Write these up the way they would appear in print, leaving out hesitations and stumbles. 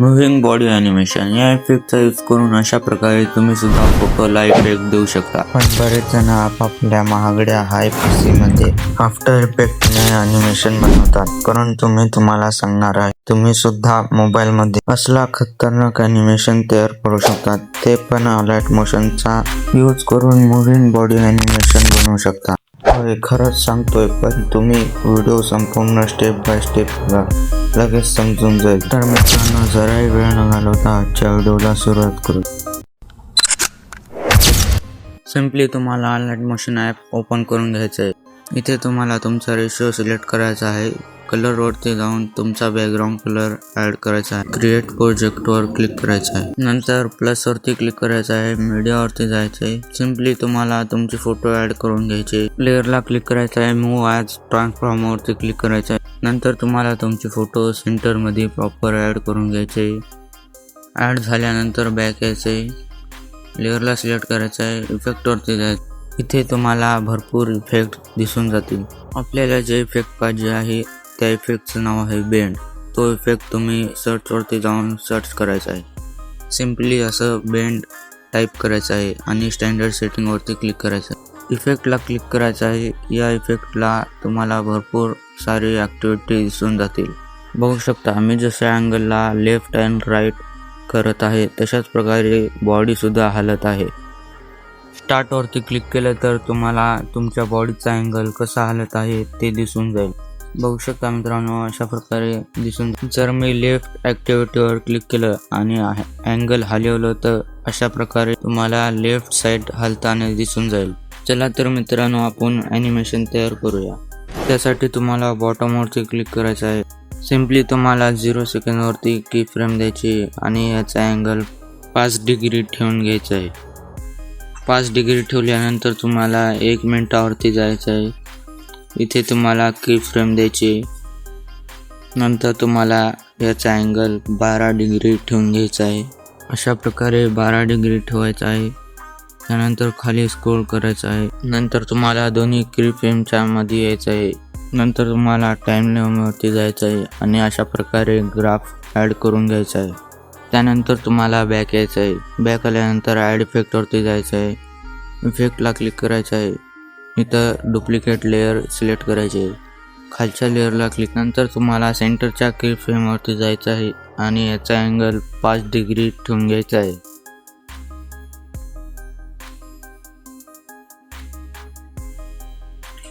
Moving body animation या इफेक्टचा use करून अशा प्रकारे तुम्ही सुद्धा फोटोला इफेक्ट देऊ शकता. पण बरेच जण आपापल्या महागड्या हाय पीसी मध्ये आफ्टर इफेक्टने ॲनिमेशन बनवतात, परंतु मी तुम्हाला सांगणार आहे तुम्ही सुद्धा मोबाईल मध्ये असला खतरनाक ॲनिमेशन तयार करू शकता, ते पण लाईट मोशनचा यूज करून मुव्हिंग बॉडी ॲनिमेशन बनवू शकता. होय, खरंच सांगतोय, पण तुम्ही व्हिडिओ संपूर्ण स्टेप बाय स्टेप बघा, लगेच समजून जाईल. तर मित्रांनो, जराही वेळ न घालवता आजच्या व्हिडिओला सुरुवात करू. सिम्पली तुम्हाला लाईट मोशन ॲप ओपन करून घ्यायचं आहे. इथे तुम्हाला तुमचा रेशो सिलेक्ट करायचा आहे. कलर वरती जाऊन तुमचा बॅकग्राऊंड कलर ऍड करायचा आहे. क्रिएट प्रोजेक्ट वर क्लिक करायचं आहे. नंतर प्लस वरती क्लिक करायचं आहे. मीडिया वरती जायचं आहे. सिम्पली तुम्हाला तुमचे फोटो ऍड करून घ्यायचे. लेअरला क्लिक करायचं आहे. मूव्ह ॲज ट्रान्सफॉर्म वरती क्लिक करायचं आहे. नंतर तुम्हाला तुमचे फोटो सेंटर मध्ये प्रॉपर ऍड करून घ्यायचे. ऍड झाल्यानंतर बॅक यायचे. लेअरला सिलेक्ट करायचं आहे. इफेक्ट वरती जायचं. इथे तुम्हाला भरपूर इफेक्ट दिसून जातील. आपल्याला जे इफेक्ट पाहिजे आहे त्या इफेक्टचं नाव आहे बेंड. तो इफेक्ट तुम्ही सर्च वरती जाऊन सर्च करायचा आहे. सिम्पली असं बेंड टाईप करायचं आहे आणि स्टँडर्ड सेटिंग वरती क्लिक करायचं आहे. इफेक्टला क्लिक करायचं आहे. या इफेक्टला तुम्हाला भरपूर सारी ॲक्टिव्हिटी दिसून जातील. बघू शकता मी जशा अँगलला लेफ्ट अँड राईट करत आहे तशाच प्रकारे बॉडी सुद्धा हलत आहे. स्टार्ट वरती क्लिक केलं तर तुम्हाला तुमच्या बॉडीचा अँगल कसा हलत आहे ते दिसून जाईल. बघू शकता मित्रांनो, अशा प्रकारे दिसून. जर मी लेफ्ट ॲक्टिव्हिटीवर क्लिक केलं आणि अँगल हलवलं तर अशा प्रकारे तुम्हाला लेफ्ट साईड हलताना दिसून जाईल. चला तर मित्रांनो, आपण ॲनिमेशन तयार करूया. त्यासाठी तुम्हाला बॉटम वरती क्लिक करायचं आहे. सिम्पली तुम्हाला 0 सेकंड वरती की फ्रेम द्यायची आणि याचा अँगल 5 डिग्री ठेवून घ्यायचा आहे. 5 डिग्री ठेवल्यानंतर तुम्हाला 1 मिनिटावरती जायचं आहे. इथे तुम्हाला की फ्रेम द्यायची. नंतर तुम्हाला याचा अँगल 12 डिग्री ठेवून घ्यायचा आहे. अशा प्रकारे 12 डिग्री ठेवायचा आहे. त्यानंतर खाली स्क्रोल करायचं आहे. नंतर तुम्हाला दोन्ही की फ्रेमच्या मध्ये यायचं आहे. नंतर तुम्हाला टाईमलाईनवरती जायचं आहे आणि अशा प्रकारे ग्राफ ॲड करून घ्यायचा आहे. त्यानंतर तुम्हाला बॅक यायचं आहे. बॅक आल्यानंतर ॲड इफेक्टवरती जायचं आहे. इफेक्टला क्लिक करायचं आहे. इथं डुप्लिकेट लेअर सिलेक्ट करायचे आहे. खालच्या लेअरला क्लिक. नंतर तुम्हाला सेंटरच्या की फ्रेमवरती जायचं आहे आणि याचा अँगल 5 डिग्री ठेवून घ्यायचा आहे.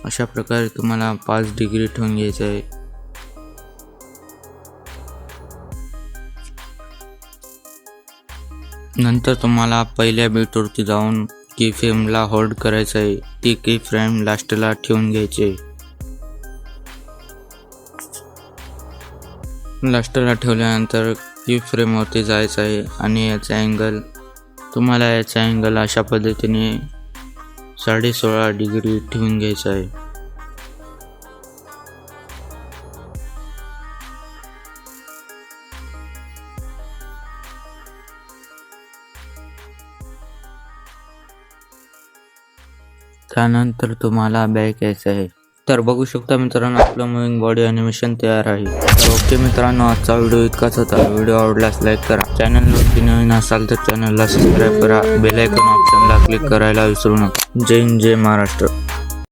अशा प्रकारे तुम्हाला 5 डिग्री ठेवून घ्यायचं आहे. नंतर तुम्हाला पहिल्या बीटवरती जाऊन की फ्रेमला होल्ड करायचं आहे. ती की फ्रेम लास्टला ठेवून घ्यायची. लास्टला ठेवल्यानंतर की फ्रेमवरती जायचं आहे आणि याचा अँगल अशा पद्धतीने 16.5 डिग्री ठेवून घ्यायचा आहे. त्यानंतर तुम्हाला बॅक यायचं आहे. तर बघू शकता मित्रांनो, आपलं मुव्हिंग बॉडी ॲनिमेशन तयार आहे. तर ओके मित्रांनो, आजचा व्हिडिओ इतकाच होता. व्हिडिओ आवडल्यास लाईक करा. चॅनलवरती नवीन असाल तर चॅनलला सबस्क्राईब करा. बेल आयकॉन ऑप्शनला क्लिक करायला विसरू नका. जय हिंद, जय महाराष्ट्र.